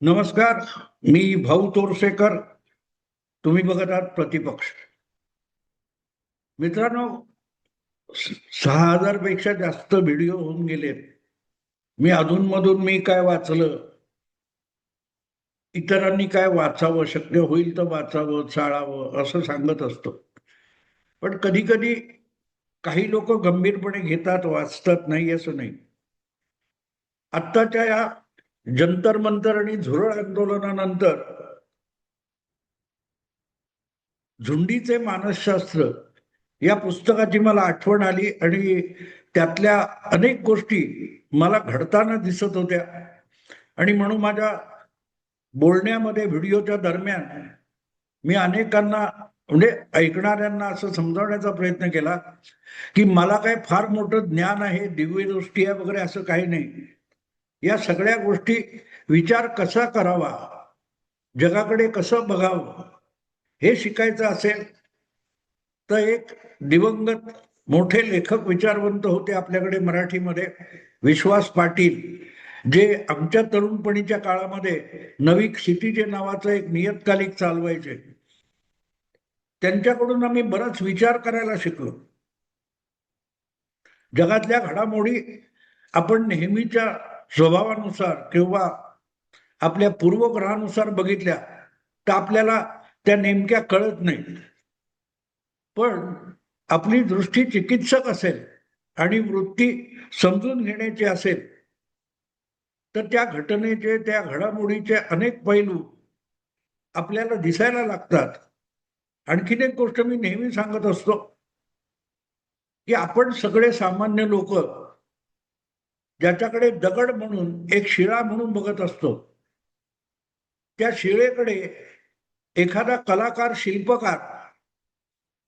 नमस्कार. मी भाऊ तोरसेकर. तुम्ही बघत आहात प्रतिपक्ष. मित्रांनो, 6,000 पेक्षा जास्त व्हिडिओ होऊन गेलेत. मी अधूनमधून काय वाचलं, इतरांनी काय वाचावं, शक्य होईल तर वाचावं, चाळावं असं सांगत असतो. पण कधी कधी काही लोक गंभीरपणे घेतात, वाचतात, नाही असं नाही. आत्ताच्या या जंतर मंतर आणि झुरळ आंदोलनानंतर झुंडीचे मानसशास्त्र या पुस्तकाची मला आठवण आली आणि त्यातल्या अनेक गोष्टी मला घडताना दिसत होत्या. आणि म्हणून माझ्या बोलण्यामध्ये, व्हिडिओच्या दरम्यान मी अनेकांना, म्हणजे ऐकणाऱ्यांना, असं समजावण्याचा प्रयत्न केला की मला काय फार मोठं ज्ञान आहे, दिव्य दृष्टी आहे वगैरे असं काही नाही. या सगळ्या गोष्टी विचार कसा करावा, जगाकडे कसं बघावं हे शिकायचं असेल तर एक दिवंगत मोठे लेखक, विचारवंत होते आपल्याकडे मराठीमध्ये, विश्वास पाटील, जे आमच्या तरुणपणीच्या काळामध्ये नवी क्षितिजे नावाचं एक नियतकालिक चालवायचे. त्यांच्याकडून आम्ही बराच विचार करायला शिकलो. जगातल्या घडामोडी आपण नेहमीच्या स्वभावानुसार किंवा आपल्या पूर्वग्रहानुसार बघितल्या तर आपल्याला त्या नेमक्या कळत नाहीत. पण आपली दृष्टी चिकित्सक असेल आणि वृत्ती समजून घेण्याची असेल तर त्या घटनेचे, त्या घडामोडीचे अनेक पैलू आपल्याला दिसायला लागतात. आणखीन एक गोष्ट मी नेहमी सांगत असतो की आपण सगळे सामान्य लोक ज्याच्याकडे दगड म्हणून, एक शिळा म्हणून बघत असतो, त्या शिळेकडे एखादा कलाकार, शिल्पकार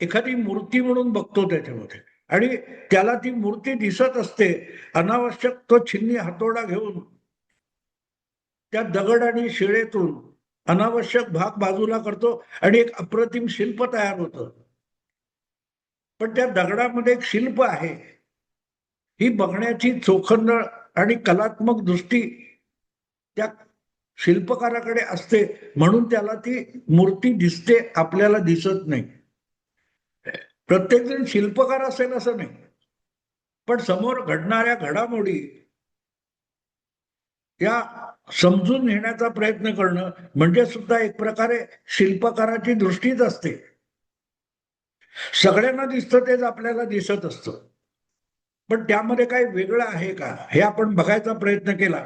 एखादी मूर्ती म्हणून बघतो त्याच्यामध्ये, आणि त्याला ती मूर्ती दिसत असते. अनावश्यक तो छिन्नी हातोडा घेऊन त्या दगड आणि शिळेतून अनावश्यक भाग बाजूला करतो आणि एक अप्रतिम शिल्प तयार होतं. पण त्या दगडामध्ये एक शिल्प आहे, ही बघण्याची चोखंद आणि कलात्मक दृष्टी त्या शिल्पकाराकडे असते, म्हणून त्याला ती मूर्ती दिसते, आपल्याला दिसत नाही. प्रत्येक जण शिल्पकार असेल असं नाही, पण समोर घडणाऱ्या घडामोडी त्या समजून घेण्याचा प्रयत्न करणं म्हणजे सुद्धा एक प्रकारे शिल्पकाराची दृष्टीच असते. सगळ्यांना दिसतं तेच आपल्याला दिसत असतं, पण त्यामध्ये काही वेगळं आहे का हे आपण बघायचा प्रयत्न केला,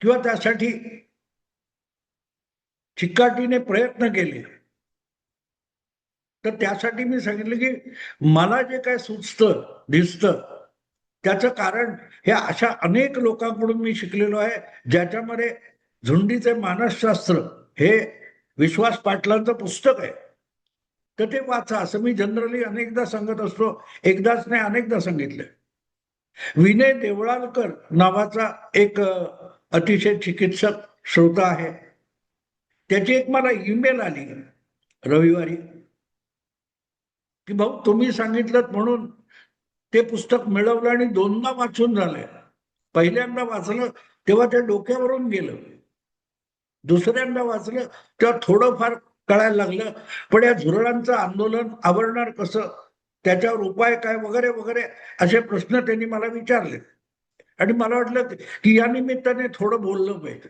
किंवा त्यासाठी चिकाटीने प्रयत्न केले, तर त्यासाठी मी सांगितलं की मला जे काय सुचतं, दिसतं, त्याचं कारण हे अशा अनेक लोकांकडून मी शिकलेलो आहे, ज्याच्यामध्ये झुंडीचे मानसशास्त्र हे विश्वास पाटलांचं पुस्तक आहे. तर ते वाचा असं मी जनरली अनेकदा सांगत असतो, एकदाच नाही अनेकदा सांगितलं. विनय देवळालकर नावाचा एक अतिशय चिकित्सक श्रोता आहे. त्याची एक मला ईमेल आली रविवारी की भाऊ, तुम्ही सांगितलं म्हणून ते पुस्तक मिळवलं आणि दोनदा वाचून झालंय. पहिल्यांदा वाचलं तेव्हा ते डोक्यावरून गेलं, दुसऱ्यांदा वाचलं तेव्हा थोडंफार कळायला लागलं. पण या झुरळांचं आंदोलन आवरणार कसं, त्याच्यावर उपाय काय, वगैरे वगैरे असे प्रश्न त्यांनी मला विचारले. आणि मला वाटलं की या निमित्ताने थोडं बोललं पाहिजे.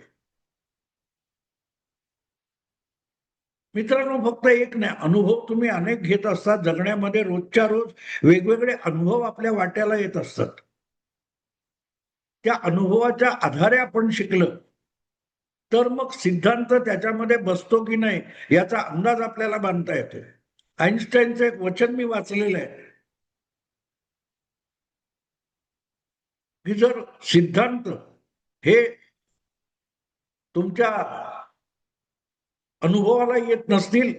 मित्रांनो, फक्त एक नाही, अनुभव तुम्ही अनेक घेत असतात जगण्यामध्ये. रोजच्या रोज वेगवेगळे अनुभव आपल्या वाट्याला येत असतात. त्या अनुभवाच्या आधारे आपण शिकलं तर मग सिद्धांत त्याच्यामध्ये बसतो की नाही याचा अंदाज आपल्याला बांधता येतो. आईन्स्टाईनचं एक वचन मी वाचलेलं आहे की जर सिद्धांत हे तुमच्या अनुभवाला येत नसतील,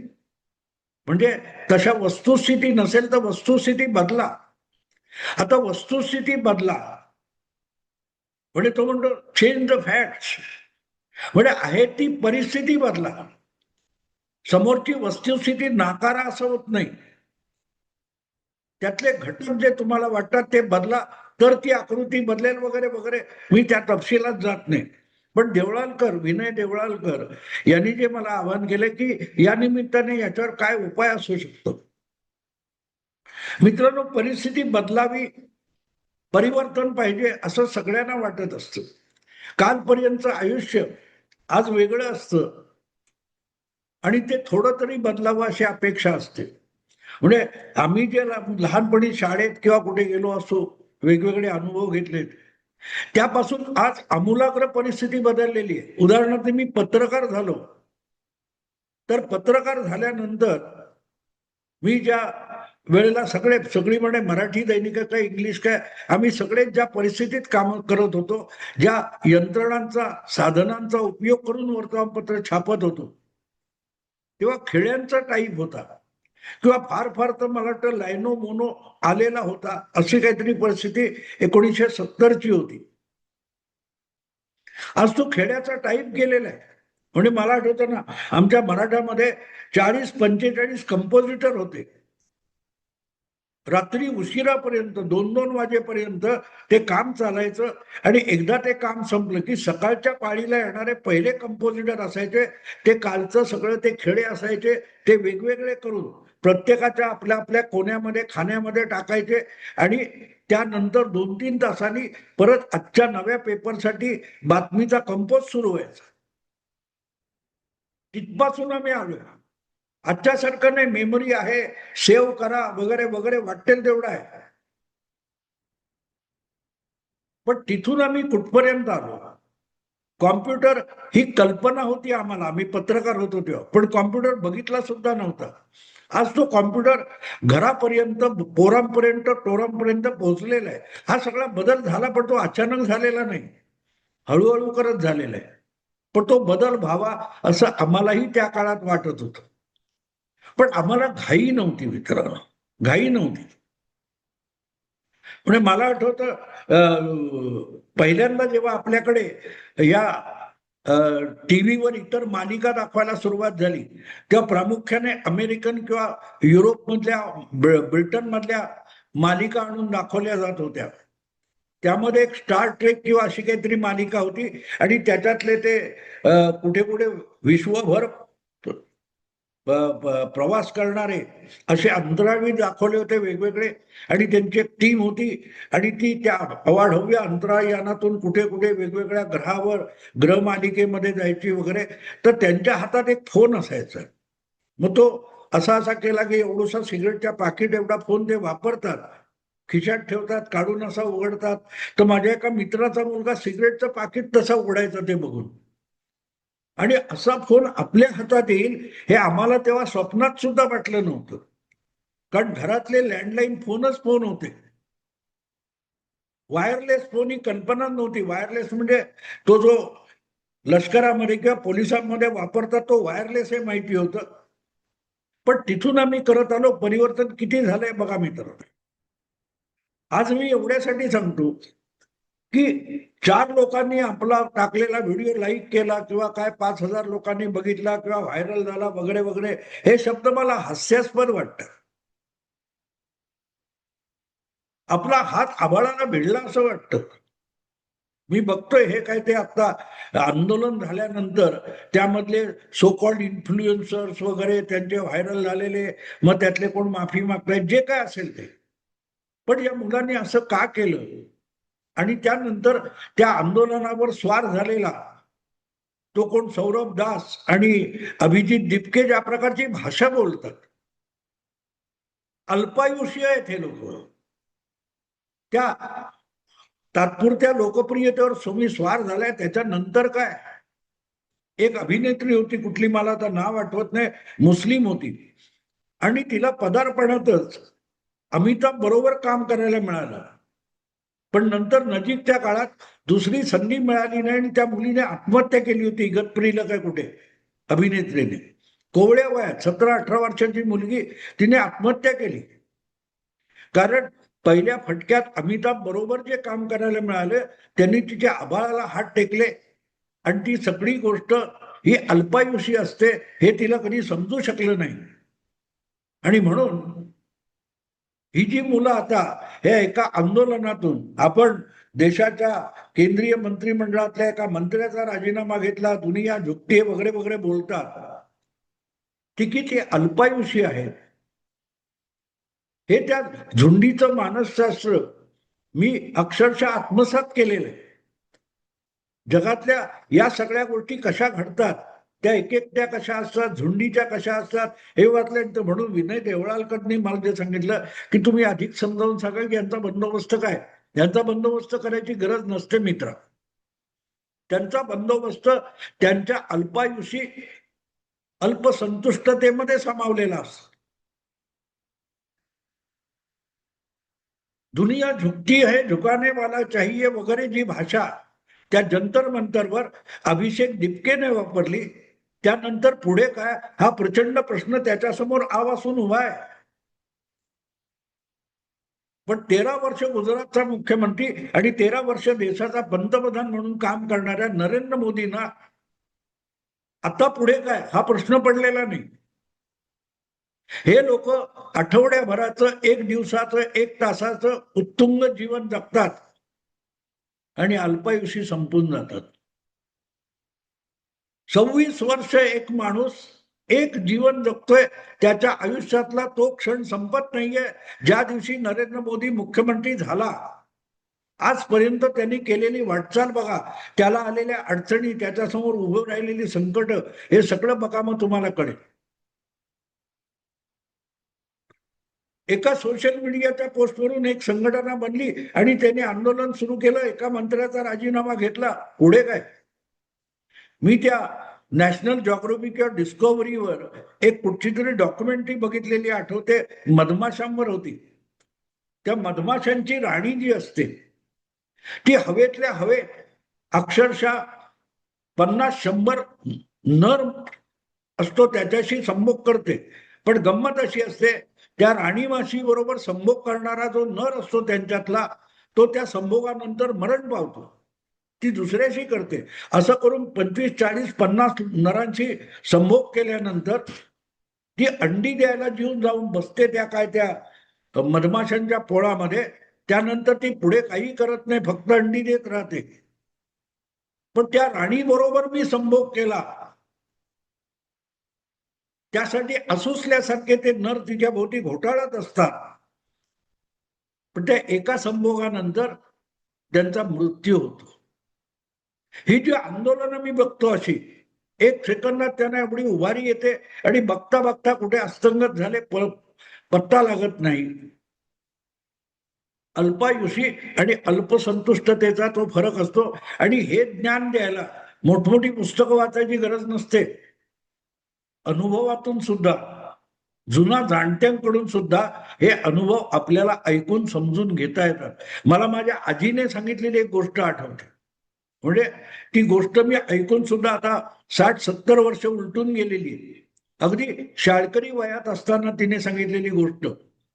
म्हणजे तशा वस्तुस्थिती नसेल, तर वस्तुस्थिती बदला. आता वस्तुस्थिती बदला म्हणजे तो म्हणतो चेंज द फॅक्ट्स, म्हणजे आहे ती परिस्थिती बदला. समोरची वस्तुस्थिती नाकारा असं होत नाही. त्यातले घटक जे तुम्हाला वाटतात ते बदला, तर ती आकृती बदलेल, वगैरे वगैरे. मी त्या तपशिलात जात नाही. पण देवळालकर, विनय देवळालकर यांनी जे मला आवाहन केलं की या निमित्ताने याच्यावर काय उपाय असू शकतो. मित्रांनो, परिस्थिती बदलावी, परिवर्तन पाहिजे असं सगळ्यांना वाटत असतं. कालपर्यंत आयुष्य आज वेगळं असतं आणि ते थोडं तरी बदलावं अशी अपेक्षा असते. म्हणजे आम्ही जे लहानपणी शाळेत किंवा कुठे गेलो असो, वेगवेगळे अनुभव घेतलेत, त्यापासून आज आमूलाग्र परिस्थिती बदललेली आहे. उदाहरणार्थ मी पत्रकार झालो, तर पत्रकार झाल्यानंतर मी ज्या वेळेला सगळी म्हणे मराठी दैनिक काय इंग्लिश काय, आम्ही सगळे ज्या परिस्थितीत काम करत होतो, ज्या यंत्रणांचा साधनांचा उपयोग करून वर्तमानपत्र छापत होतो, तेव्हा खेड्यांचा टाईप होता किंवा फार फार तर मला वाटतं लायनो मोनो आलेला होता, अशी काहीतरी परिस्थिती 1970ची होती. आज तो खेड्याचा टाईप गेलेला आहे. म्हणजे मला आठवतं ना, आमच्या मराठामध्ये 40-45 कंपोजिटर होते. रात्री उशिरापर्यंत 2-2 वाजेपर्यंत ते काम चालायचं आणि एकदा ते काम संपलं की सकाळच्या पाळीला येणारे पहिले कंपोजिटर असायचे, ते कालचं सगळं ते खेडे असायचे, ते वेगवेगळे करून प्रत्येकाच्या आपल्या आपल्या कोण्यामध्ये खाण्यामध्ये टाकायचे आणि त्यानंतर 2-3 तासांनी परत आजच्या नव्या पेपरसाठी बातमीचा कंपोज सुरू व्हायचा. तिथपासून आम्ही आलोय. आजच्यासारखं नाही मेमरी आहे, सेव्ह करा वगैरे वगैरे वाटेल तेवढं आहे. पण तिथून आम्ही कुठपर्यंत आलो. कॉम्प्युटर ही कल्पना होती आम्हाला, आम्ही पत्रकार होतो तेव्हा, पण कॉम्प्युटर बघितला सुद्धा नव्हता. आज तो कॉम्प्युटर घरापर्यंत, पोरांपर्यंत, टोरांपर्यंत पोहोचलेला आहे. हा सगळा बदल झाला, पण तो अचानक झालेला नाही, हळूहळू करत झालेला आहे. पण तो बदल व्हावा असं आम्हालाही त्या काळात वाटत होतं. पण आम्हाला घाई नव्हती मित्रांनो, घाई नव्हती. म्हणजे मला आठवतं पहिल्यांदा जेव्हा आपल्याकडे या टीव्हीवर इतर मालिका दाखवायला सुरुवात झाली, तेव्हा प्रामुख्याने अमेरिकन किंवा युरोपमधल्या, ब्रिटन मधल्या मालिका आणून दाखवल्या जात होत्या. त्यामध्ये एक स्टार ट्रेक किंवा अशी काहीतरी मालिका होती आणि त्याच्यातले ते कुठे कुठे विश्वभर प्रवास करणारे असे अंतराळवीर दाखवले होते वेगवेगळे आणि त्यांची एक टीम होती आणि ती त्या अवाढव्य अंतराळयानातून कुठे कुठे वेगवेगळ्या ग्रहावर, ग्रहमालिकेमध्ये जायची वगैरे. तर त्यांच्या हातात एक फोन असायचा. मग तो असा असा केला की एवढूसा सिगरेटच्या पाकिट एवढा फोन ते वापरतात, खिशात ठेवतात, काढून असा उघडतात. तर माझ्या एका मित्राचा मुलगा सिगरेटचं पाकिट तसा उघडायचा ते बघून, आणि असा फोन आपल्या हातात येईल हे आम्हाला तेव्हा स्वप्नात सुद्धा वाटलं नव्हतं. कारण घरातले लँडलाईन फोनच फोन होते. वायरलेस फोन ही कल्पना नव्हती. वायरलेस म्हणजे तो जो लष्करामध्ये किंवा पोलिसांमध्ये वापरतात तो वायरलेस हे माहिती होतं. पण तिथून आम्ही करत आलो, परिवर्तन किती झालंय बघा मित्रांनो. आज मी एवढ्यासाठी सांगतो की 4 लोकांनी आपला टाकलेला व्हिडिओ लाईक केला किंवा काय 5,000 लोकांनी बघितला किंवा व्हायरल झाला वगैरे वगैरे, हे शब्द मला हास्यास्पद वाटतात. आपला हात आभाळाला भिडला असं वाटतं. मी बघतोय हे काय ते आता आंदोलन झाल्यानंतर त्यामधले सो कॉल्ड इन्फ्लुएन्सर्स वगैरे त्यांचे व्हायरल झालेले, मग त्यातले कोण माफी मागतायत, जे काय असेल ते. पण या मुलांनी असं का केलं? आणि त्यानंतर त्या आंदोलनावर स्वार झालेला तो कोण सौरभ दास आणि अभिजित दिपके ज्या प्रकारची भाषा बोलतात, अल्पायुषी आहेत हे लोक. त्या तात्पुरत्या लोकप्रियतेवर तुम्ही स्वार झालाय, त्याच्यानंतर काय? एक अभिनेत्री होती, कुठली मला आता नाव आठवत नाही, मुस्लिम होती आणि तिला पदार्पणातच अमिताभ बरोबर काम करायला मिळालं. पण नंतर नजीकच्या काळात दुसरी संधी मिळाली नाही आणि त्या मुलीने आत्महत्या केली होती, इगतपुरीला काय कुठे, अभिनेत्रीने. कोवळ्या वयात 17-18 वर्षाची मुलगी, तिने आत्महत्या केली. कारण पहिल्या फटक्यात अमिताभ बरोबर जे काम करायला मिळालं, त्यांनी तिच्या आभाळाला हात टेकले आणि ती सगळी गोष्ट ही अल्पायुषी असते हे तिला कधी समजू शकलं नाही. आणि म्हणून ही जी मुलं आता हे एका आंदोलनातून, आपण देशाच्या केंद्रीय मंत्रिमंडळातल्या एका मंत्र्याचा राजीनामा घेतला, दुनिया झुकते वगैरे वगैरे बोलतात, ती किती अल्पायुषी आहेत. हे त्या झुंडीचं मानसशास्त्र मी अक्षरशः आत्मसात केलेलं आहे. जगातल्या या सगळ्या गोष्टी कशा घडतात, त्या एक एकट्या कशा असतात, झुंडीच्या कशा असतात, हे वाचल्यानंतर म्हणून विनय देवळालकरनी मला जे सांगितलं की तुम्ही अधिक समजावून सांगा की यांचा बंदोबस्त काय. यांचा बंदोबस्त करायची गरज नसते मित्र. त्यांचा बंदोबस्त त्यांच्या अल्पायुषी अल्पसंतुष्टतेमध्ये सामावलेला असतो. दुनिया झुकती है झुकाने वाला चाहिए वगैरे जी भाषा त्या जंतर मंतरवर अभिषेक दिपकेने वापरली, त्यानंतर पुढे काय हा प्रचंड प्रश्न त्याच्यासमोर आवासून उभा आहे. पण 13 वर्ष गुजरातचा मुख्यमंत्री आणि 13 वर्ष देशाचा पंतप्रधान म्हणून काम करणाऱ्या नरेंद्र मोदींना आता पुढे काय हा प्रश्न पडलेला नाही. हे लोक आठवड्याभराचं, एक दिवसाचं, एक तासाचं उत्तुंग जीवन जगतात आणि अल्पायुषी संपून जातात. 26 वर्ष एक माणूस एक जीवन जगतोय, त्याच्या आयुष्यातला तो क्षण संपत नाहीये ज्या दिवशी नरेंद्र मोदी मुख्यमंत्री झाला. आजपर्यंत त्यांनी केलेली वाटचाल बघा, त्याला आलेल्या अडचणी, त्याच्यासमोर उभं राहिलेली संकट, हे सगळं बघा, मग तुम्हाला कळेल. एका सोशल मीडियाच्या पोस्टवरून एक संघटना बनली आणि त्यांनी आंदोलन सुरू केलं, एका मंत्र्याचा राजीनामा घेतला. पुढे काय? मी त्या नॅशनल जॉग्राफी किंवा डिस्कव्हरीवर एक कुठची तरी डॉक्युमेंटरी बघितलेली आठवते, मधमाशांवर होती. त्या मधमाशांची राणी जी असते ती हवेतल्या हवेत अक्षरशः 50-100 नर असतो त्याच्याशी संभोग करते. पण गंमत अशी असते, त्या राणी माशी बरोबर संभोग करणारा जो नर असतो त्यांच्यातला, तो त्या संभोगानंतर मरण पावतो. ती दुसऱ्याशी करते. असं करून 25, 40, 50 नरांशी संभोग केल्यानंतर ती अंडी द्यायला जीवन जाऊन बसते त्या मधमाशांच्या पोळामध्ये. त्यानंतर ती पुढे काही करत नाही, फक्त अंडी देत राहते. पण त्या राणी बरोबर मी संभोग केला, त्यासाठी असुसल्यासारखे ते नर तिच्या भोवती घोटाळत असतात. पण त्या एका संभोगानंतर त्यांचा मृत्यू होतो. ही जी आंदोलन मी बघतो अशी एक सेकंदात त्यांना एवढी उभारी येते आणि बघता बघता कुठे अस्तंगत झाले पत्ता लागत नाही. अल्पायुषी आणि अल्पसंतुष्टतेचा तो फरक असतो. आणि हे ज्ञान द्यायला मोठमोठी पुस्तकं वाचायची गरज नसते. अनुभवातून सुद्धा, जुना जाणत्यांकडून सुद्धा हे अनुभव आपल्याला ऐकून समजून घेता येतात. मला माझ्या आजीने सांगितलेली एक गोष्ट आठवते. म्हणजे ती गोष्ट मी ऐकून सुद्धा आता 60-70 वर्ष उलटून गेलेली आहे. अगदी शाळकरी वयात असताना तिने सांगितलेली गोष्ट.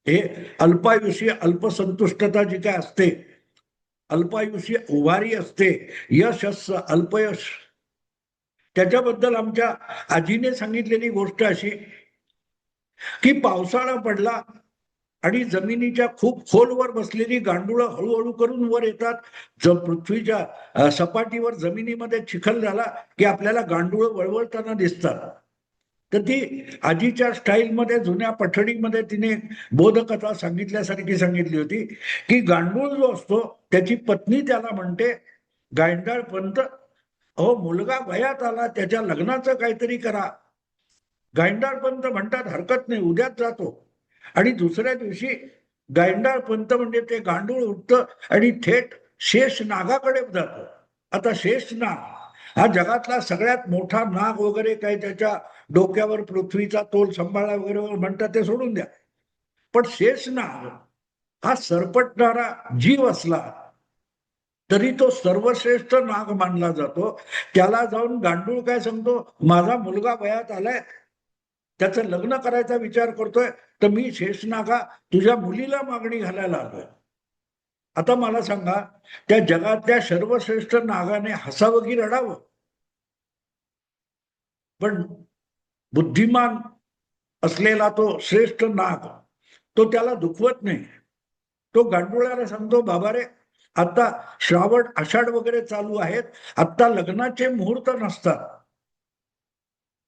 हे अल्पायुषी अल्पसंतुष्टता जी काय असते, अल्पायुषी उभारी असते, यश असतं, अल्पयश, त्याच्याबद्दल आमच्या आजीने सांगितलेली गोष्ट अशी की पावसाळा पडला आणि जमिनीच्या खूप खोलवर बसलेली गांडुळं हळूहळू करून वर येतात. पृथ्वीच्या सपाटीवर जमिनीमध्ये चिखल झाला की आपल्याला गांडुळं वळवळताना दिसतात. तर ती आजीच्या स्टाईलमध्ये जुन्या पठडीमध्ये तिने बोधकथा सांगितल्यासारखी सांगितली होती की गांडूळ जो असतो त्याची पत्नी त्याला म्हणते, गायंडाळ पंत, अहो मुलगा वयात आला, त्याच्या लग्नाचं काहीतरी करा. गायंडाळ पंत म्हणतात हरकत नाही, उद्याच जातो. आणि दुसऱ्या दिवशी गायंडाळ पंत म्हणजे ते गांडूळ उठतं आणि थेट शेष नागाकडे जातं. आता शेष नाग हा जगातला सगळ्यात मोठा नाग वगैरे, काही त्याच्या डोक्यावर पृथ्वीचा तोल सांभाळा वगैरे म्हणतात ते सोडून द्या. पण शेष नाग हा सरपटणारा जीव असला तरी तो सर्वश्रेष्ठ नाग मानला जातो. त्याला जाऊन गांडूळ काय सांगतो, माझा मुलगा वयात आलाय, त्याचं लग्न करायचा विचार करतोय, तर मी शेषनागा तुझ्या मुलीला मागणी घालायला आलोय. आता मला सांगा, त्या जगातल्या सर्वश्रेष्ठ नागाने हसावं की रडावं? पण बुद्धिमान असलेला तो श्रेष्ठ नाग तो त्याला दुखवत नाही. तो गांडुळाला सांगतो, बाबा रे, आता श्रावण आषाढ वगैरे चालू आहेत, आता लग्नाचे मुहूर्त नसतात,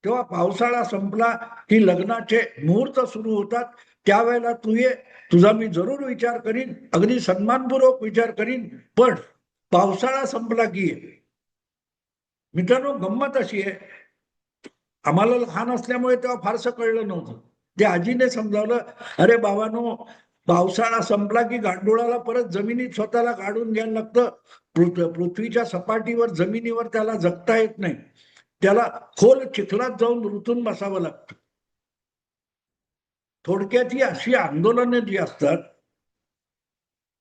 तेव्हा पावसाळा संपला की लग्नाचे मुहूर्त सुरू होतात. त्यावेळेला तू ये, तुझा मी जरूर विचार करीन, अगदी सन्मानपूर्वक विचार करीन, पण पावसाळा संपला की ये. मित्रांनो, गंमत अशी आहे, आम्हाला लहान असल्यामुळे तेव्हा फारसं कळलं नव्हतं. ते आजीने समजावलं, अरे बाबांनो, पावसाळा संपला की गांडुळाला परत जमिनीत स्वतःला गाडून घ्यायला लागतं. पृथ्वीच्या सपाटीवर जमिनीवर त्याला जगता येत नाही, त्याला खोल चिखलात जाऊन रुतून बसावं लागतं. थोडक्यात ही अशी आंदोलनं जी असतात,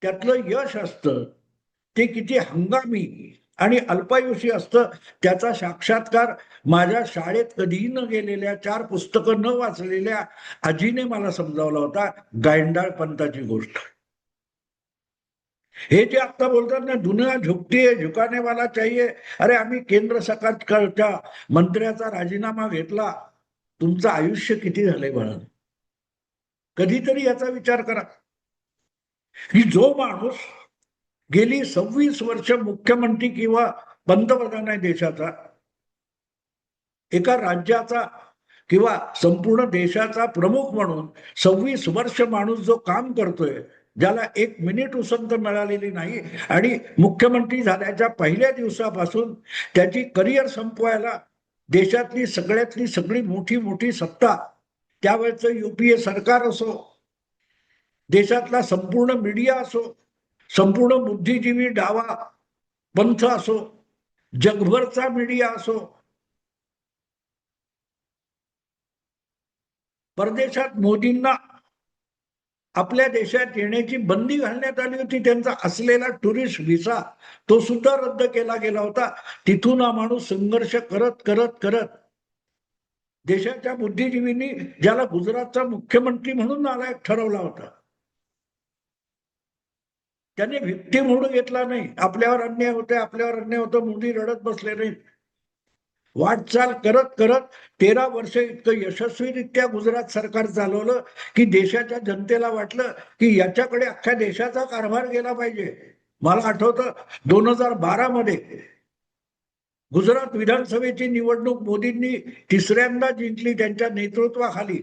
त्यातलं यश असतं ते किती हंगामी आणि अल्पायुषी असतं, त्याचा साक्षात्कार माझ्या शाळेत कधीही न गेलेल्या, 4 पुस्तकं न वाचलेल्या आजीने मला समजावला होता. गायंडाळ पंथाची गोष्ट. हे जे आता बोलतात ना, दुनिया झुकती है, झुकाने वाला चाहिए. अरे आम्ही केंद्र सरकारच्या मंत्र्याचा राजीनामा घेतला. तुमचं आयुष्य किती झालंय बाळा? कधीतरी याचा विचार करा की जो माणूस गेली 26 वर्ष मुख्यमंत्री किंवा पंतप्रधान आहे देशाचा, एका राज्याचा किंवा संपूर्ण देशाचा प्रमुख म्हणून 26 वर्ष माणूस जो काम करतोय, ज्याला 1 मिनिट उसंत मिळालेली नाही, आणि मुख्यमंत्री झाल्याच्या पहिल्या दिवसापासून त्याची करिअर संपवायला देशातली सगळ्यातली सगळी मोठी मोठी सत्ता, त्यावेळेचं युपीए सरकार असो, देशातला संपूर्ण मीडिया असो, संपूर्ण बुद्धिजीवी डावा पंथ असो, जगभरचा मीडिया असो, परदेशात मोदींना आपल्या देशात येण्याची बंदी घालण्यात आली होती. त्यांचा असलेला टुरिस्ट व्हिसा तो सुद्धा रद्द केला गेला होता. तिथून हा माणूस संघर्ष करत करत करत देशाच्या बुद्धिजीवींनी ज्याला गुजरातचा मुख्यमंत्री म्हणून नालायक ठरवला होता, त्याने व्यक्ती म्हणून घेतला नाही. आपल्यावर अन्याय होते, आपल्यावर अन्याय होतं, मोदी रडत बसले नाही. वाटचाल करत करत 13 वर्ष इतकं यशस्वीरित्या गुजरात सरकार चालवलं की देशाच्या जनतेला वाटलं की याच्याकडे अख्ख्या देशाचा कारभार गेला पाहिजे. मला आठवतं 2012 मध्ये गुजरात विधानसभेची निवडणूक मोदींनी तिसऱ्यांदा जिंकली त्यांच्या नेतृत्वाखाली.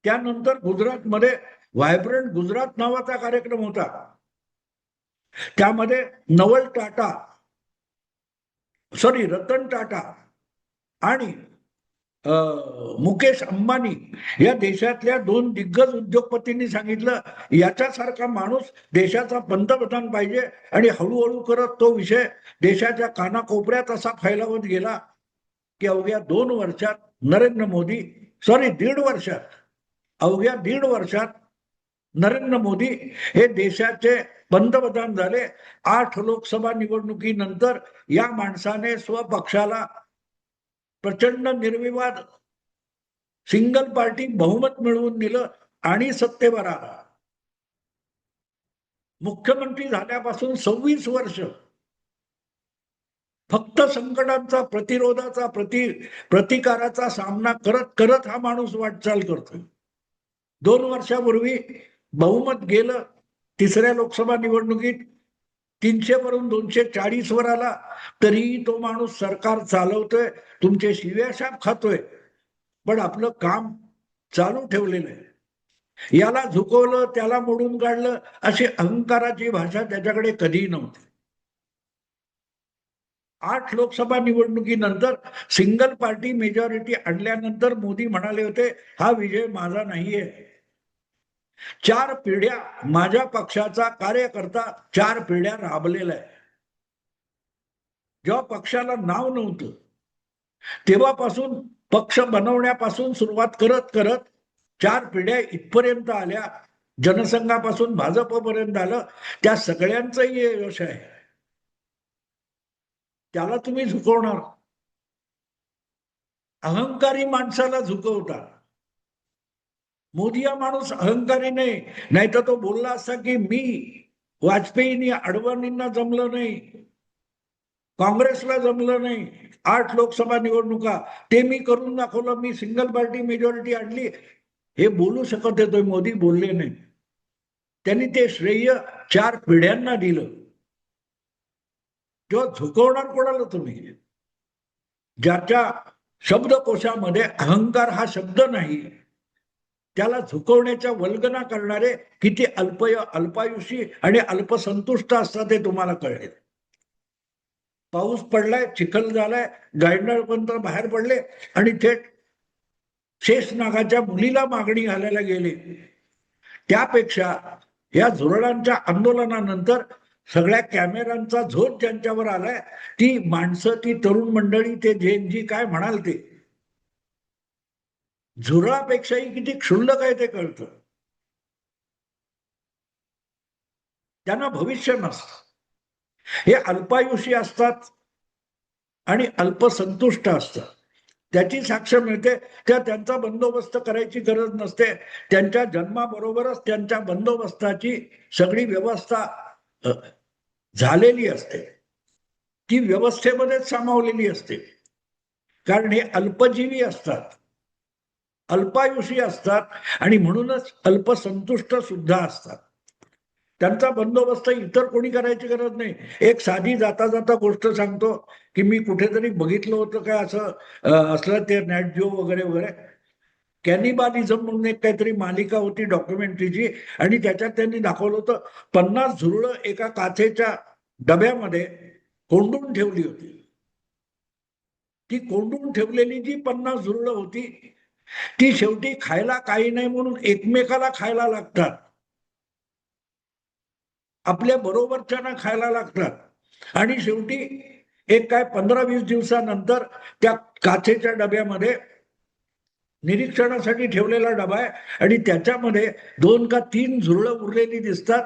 त्यानंतर गुजरातमध्ये व्हायब्रंट गुजरात नावाचा कार्यक्रम होता. त्यामध्ये नवल टाटा, रतन टाटा आणि मुकेश अंबानी या देशातल्या 2 दिग्गज उद्योगपतींनी सांगितलं, याच्यासारखा माणूस देशाचा पंतप्रधान पाहिजे. आणि हळूहळू करत तो विषय देशाच्या कानाकोपऱ्यात असा फैलावत गेला की अवघ्या 2 वर्षात नरेंद्र मोदी, 1.5 वर्षात, अवघ्या 1.5 वर्षात नरेंद्र मोदी हे देशाचे पंतप्रधान झाले. 8 लोकसभा निवडणुकीनंतर या माणसाने स्वपक्षाला प्रचंड निर्विवाद सिंगल पार्टी बहुमत मिळवून दिलं आणि सत्तेवर आला. मुख्यमंत्री झाल्यापासून 26 वर्ष फक्त संकटांचा, प्रतिरोधाचा, प्रतिकाराचा सामना करत करत हा माणूस वाटचाल करतोय. 2 वर्षापूर्वी बहुमत गेलं. तिसऱ्या लोकसभा निवडणुकीत 300 वरून 240 वर आला. तरीही तो माणूस सरकार चालवतोय, तुमचे शिव्याशाप खातोय, पण आपलं काम चालू ठेवलेलं आहे. याला झुकवलं, त्याला मोडून काढलं, अशी अहंकाराची भाषा त्याच्याकडे कधीही नव्हती. 8 लोकसभा निवडणुकीनंतर सिंगल पार्टी मेजॉरिटी आणल्यानंतर मोदी म्हणाले होते, हा विजय माझा नाहीये. 4 पिढ्या माझ्या पक्षाचा कार्यकर्ता 4 पिढ्या राबलेला आहे. जेव्हा पक्षाला नाव नव्हतं तेव्हापासून पक्ष बनवण्यापासून सुरुवात करत करत 4 पिढ्या इथपर्यंत आल्या. जनसंघापासून भाजपपर्यंत आलं. त्या सगळ्यांचंही यश आहे. त्याला तुम्ही झुकवणार? अहंकारी माणसाला झुकवता. मोदी हा माणूस अहंकारी नाही, नाहीतर तो बोलला असता की मी वाजपेयींनी, अडवाणींना जमलं नाही, काँग्रेसला जमलं नाही, 8 लोकसभा निवडणुका ते मी करून दाखवलं, मी सिंगल पार्टी मेजॉरिटी आणली, हे बोलू शकत होते. मोदी बोलले नाही. त्यांनी ते श्रेय 4 पिढ्यांना दिलं. तेव्हा झुकवणार कोणाला तुम्ही? ज्याच्या शब्दकोशामध्ये अहंकार हा शब्द नाही, त्याला झुकवण्याच्या वल्गना करणारे किती अल्पायुषी आणि अल्पसंतुष्ट असतात हे तुम्हाला कळेल. पाऊस पडलाय, चिखल झालाय, गायंडळपंत बाहेर पडले आणि थेट शेषनागाच्या मुलीला मागणी घालायला गेले. त्यापेक्षा या झुरळांच्या आंदोलनानंतर सगळ्या कॅमेऱ्यांचा झोत ज्यांच्यावर आलाय, ती माणसं, ती तरुण मंडळी, ते जेनजी काय म्हणाल ते, झुरळापेक्षाही किती क्षुल्लक आहे ते कळतं. त्यांना भविष्य नसतं. हे अल्पायुषी असतात आणि अल्पसंतुष्ट असतात. त्याची साक्ष मिळते. त्यांचा बंदोबस्त करायची गरज नसते. त्यांच्या जन्माबरोबरच त्यांच्या बंदोबस्ताची सगळी व्यवस्था झालेली असते. ती व्यवस्थेमध्येच सामावलेली असते. कारण हे अल्पजीवी असतात, अल्पायुषी असतात आणि म्हणूनच अल्पसंतुष्ट सुद्धा असतात. त्यांचा बंदोबस्त इतर कोणी करायची गरज नाही. एक साधी जाता जाता गोष्ट सांगतो की मी कुठेतरी बघितलं होतं काय असं असलं ते नॅट जिओ वगैरे वगैरे, कॅनिबालिझम म्हणून एक काहीतरी मालिका होती डॉक्युमेंटरीची, आणि त्याच्यात त्यांनी दाखवलं होतं 50 झुरळं एका काचेच्या डब्यामध्ये कोंडून ठेवली होती. ती कोंडून ठेवलेली जी 50 झुरळं होती, ती शेवटी खायला काही नाही म्हणून एकमेकाला खायला लागतात, आपल्या बरोबरच्यांना खायला लागतात. आणि शेवटी एक काय 15-20 दिवसानंतर त्या काचेच्या डब्यामध्ये निरीक्षणासाठी ठेवलेला डबा आहे आणि त्याच्यामध्ये 2 का 3 झुरळं उरलेली दिसतात.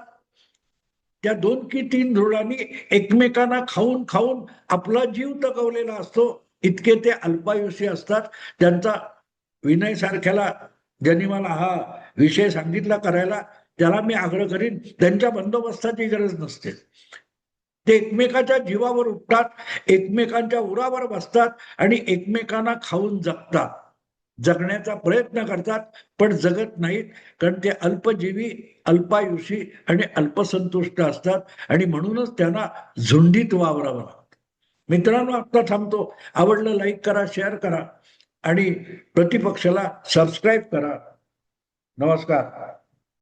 त्या 2 की 3 झुरळांनी एकमेकांना खाऊन खाऊन आपला जीव तगवलेला असतो. इतके ते अल्पायुषी असतात. त्यांचा विनय सारख्याला, ज्यांनी मला हा विषय सांगितला करायला, त्याला मी आग्रह करीन, त्यांच्या बंदोबस्ताची गरज नसते. ते एकमेकाच्या जीवावर उठतात, एकमेकांच्या उरावर बसतात आणि एकमेकांना खाऊन जगतात, जगण्याचा प्रयत्न करतात, पण जगत नाहीत. कारण ते अल्पजीवी, अल्पायुषी आणि अल्पसंतुष्ट असतात आणि म्हणूनच त्यांना झुंडीत वावरावं लागतं. मित्रांनो, आता थांबतो. आवडलं लाईक करा, शेअर करा आणि प्रतिपक्षाला सबस्क्राईब करा. नमस्कार.